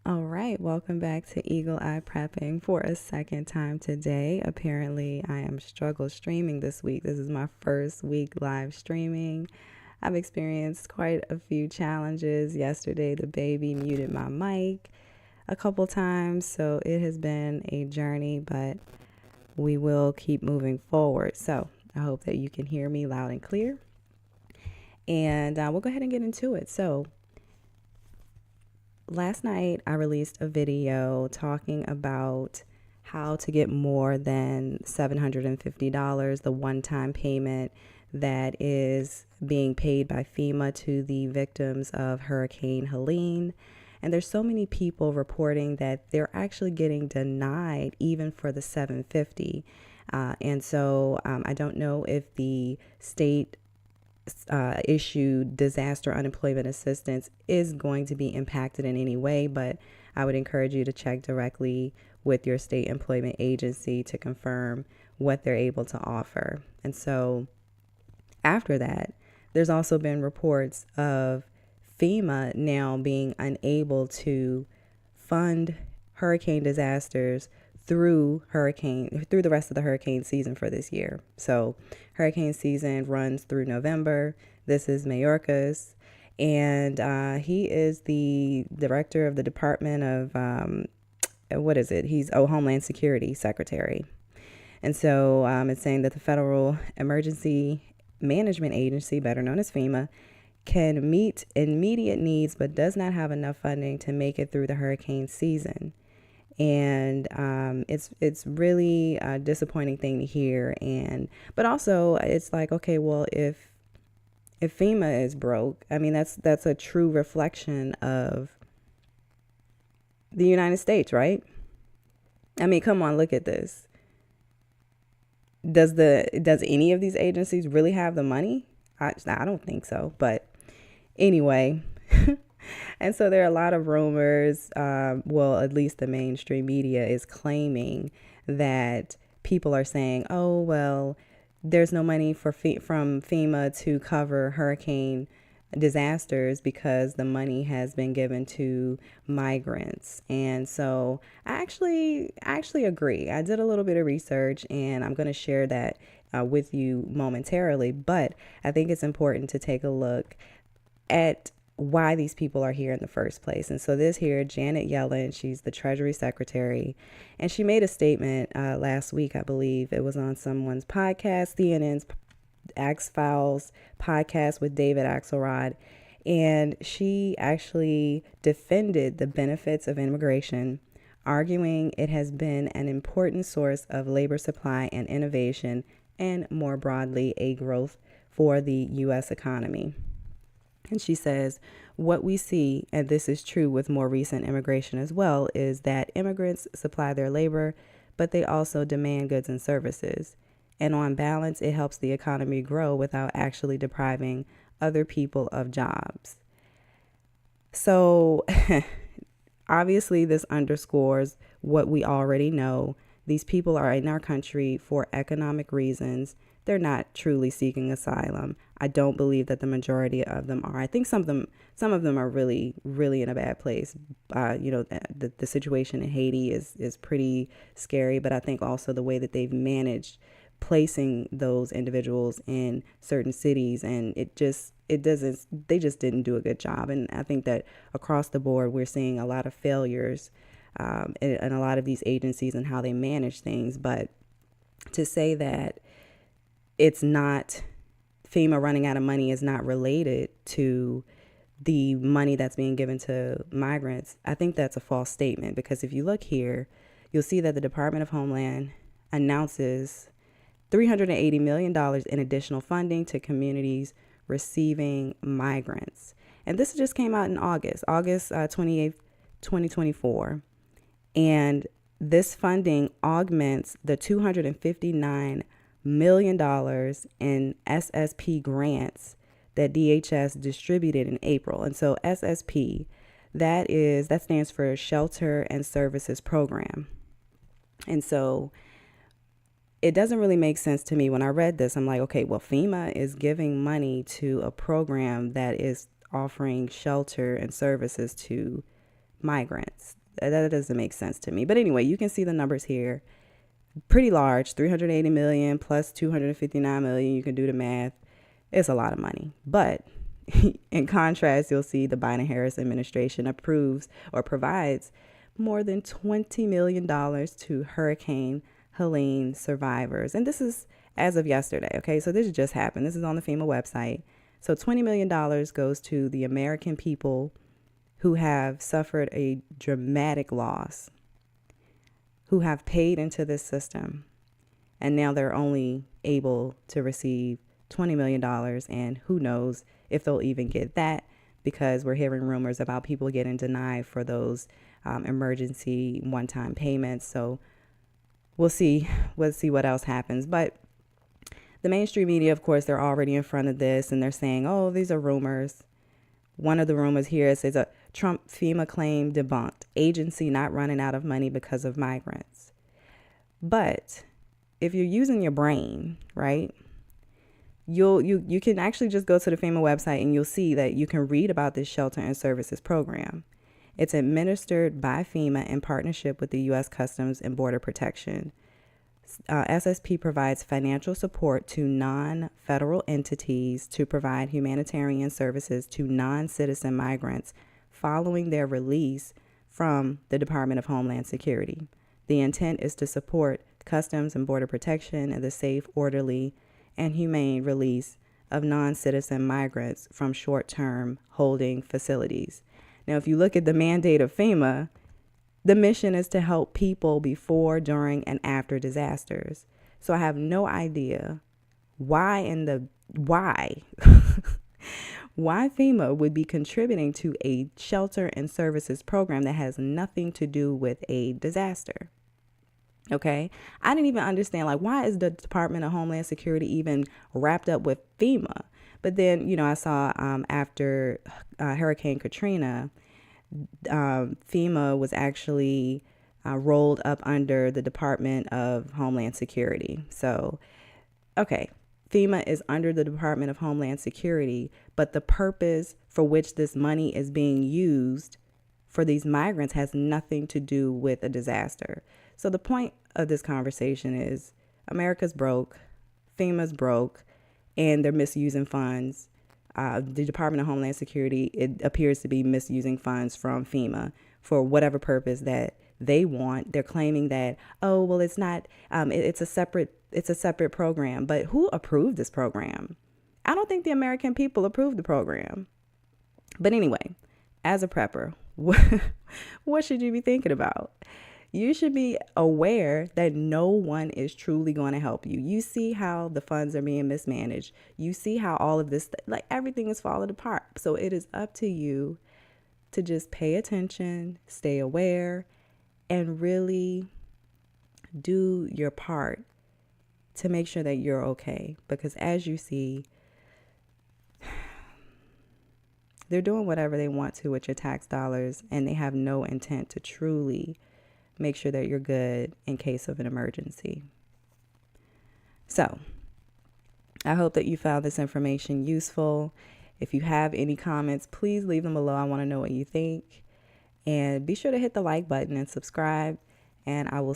All right, welcome back to Eagle Eye Prepping for a second time today. Apparently, I am struggle streaming this week. This is my first week live streaming. I've experienced quite a few challenges. Yesterday, the baby muted my mic a couple times, so it has been a journey, but we will keep moving forward. So, I hope that you can hear me loud and clear. And we'll go ahead and get into it. So, last night I released a video talking about how to get more than $750, the one-time payment that is being paid by FEMA to the victims of Hurricane Helene. And there's so many people reporting that they're actually getting denied even for the 750. And so I don't know if the state issued disaster unemployment assistance is going to be impacted in any way, but I would encourage you to check directly with your state employment agency to confirm what they're able to offer. And so after that, there's also been reports of FEMA now being unable to fund hurricane disasters through the rest of the hurricane season for this year. So hurricane season runs through November. This is Mayorkas, and he is the director of the Department of He's Homeland Security Secretary. And so it's saying that the Federal Emergency Management Agency, better known as FEMA, can meet immediate needs but does not have enough funding to make it through the hurricane season. And it's really a disappointing thing to hear. But also it's like, okay, well, if FEMA is broke, I mean, that's a true reflection of the United States, right? I mean, come on, look at this. Does any of these agencies really have the money? I don't think so. But anyway, and so there are a lot of rumors. Well, at least the mainstream media is claiming that people are saying, oh, well, there's no money from FEMA to cover hurricane disasters because the money has been given to migrants. And so I actually agree. I did a little bit of research, and I'm going to share that with you momentarily. But I think it's important to take a look at why these people are here in the first place. And so this here, Janet Yellen, she's the Treasury Secretary, and she made a statement last week, I believe it was on someone's podcast, CNN's Axe Files podcast with David Axelrod, and she actually defended the benefits of immigration, arguing it has been an important source of labor supply and innovation, and more broadly, a growth for the U.S. economy. And she says, what we see, and this is true with more recent immigration as well, is that immigrants supply their labor, but they also demand goods and services. And on balance, it helps the economy grow without actually depriving other people of jobs. So obviously, this underscores what we already know. These people are in our country for economic reasons. They're not truly seeking asylum. I don't believe that the majority of them are. I think some of them are really, really in a bad place. The situation in Haiti is pretty scary, but I think also the way that they've managed placing those individuals in certain cities, and they just didn't do a good job. And I think that across the board, we're seeing a lot of failures in a lot of these agencies and how they manage things. But to say that it's not FEMA running out of money is not related to the money that's being given to migrants, I think that's a false statement, because if you look here, you'll see that the Department of Homeland announces $380 million in additional funding to communities receiving migrants. And this just came out in August 28th, 2024. And this funding augments the $259 million in SSP grants that DHS distributed in April. And so SSP, that stands for Shelter and Services Program. And so it doesn't really make sense to me when I read this. I'm like, okay, well, FEMA is giving money to a program that is offering shelter and services to migrants. That doesn't make sense to me. But anyway, you can see the numbers here. Pretty large, 380 million plus 259 million. You can do the math. It's a lot of money. But in contrast, you'll see the Biden-Harris administration approves or provides more than $20 million to Hurricane Helene survivors. And this is as of yesterday, okay? So this just happened. This is on the FEMA website. So $20 million goes to the American people who have suffered a dramatic loss, who have paid into this system, and now they're only able to receive $20 million, and who knows if they'll even get that, because we're hearing rumors about people getting denied for those emergency one-time payments. So we'll see what else happens. But the mainstream media, of course, they're already in front of this, and they're saying, oh, these are rumors. One of the rumors here says a Trump FEMA claim debunked. Agency not running out of money because of migrants. But if you're using your brain, right, you can actually just go to the FEMA website and you'll see that you can read about this shelter and services program. It's administered by FEMA in partnership with the U.S. Customs and Border Protection. SSP provides financial support to non-federal entities to provide humanitarian services to non-citizen migrants following their release from the Department of Homeland Security. The intent is to support Customs and Border Protection and the safe, orderly, and humane release of non-citizen migrants from short-term holding facilities. Now, if you look at the mandate of FEMA, the mission is to help people before, during, and after disasters. So I have no idea why FEMA would be contributing to a shelter and services program that has nothing to do with a disaster. Okay, I didn't even understand, like, why is the Department of Homeland Security even wrapped up with FEMA? But then, I saw after Hurricane Katrina, FEMA was actually rolled up under the Department of Homeland Security. So, okay, FEMA is under the Department of Homeland Security, but the purpose for which this money is being used for these migrants has nothing to do with a disaster. So the point of this conversation is America's broke, FEMA's broke, and they're misusing funds. The Department of Homeland Security, it appears to be misusing funds from FEMA for whatever purpose that they want. They're claiming that, oh, well, it's not, it's a separate program. But who approved this program? I don't think the American people approved the program. But anyway, as a prepper, what should you be thinking about? You should be aware that no one is truly going to help you. You see how the funds are being mismanaged. You see how all of this, like, everything is falling apart. So it is up to you to just pay attention, stay aware, and really do your part to make sure that you're okay. Because as you see, they're doing whatever they want to with your tax dollars, and they have no intent to truly make sure that you're good in case of an emergency. So I hope that you found this information useful. If you have any comments, please leave them below. I want to know what you think. And be sure to hit the like button and subscribe. And I will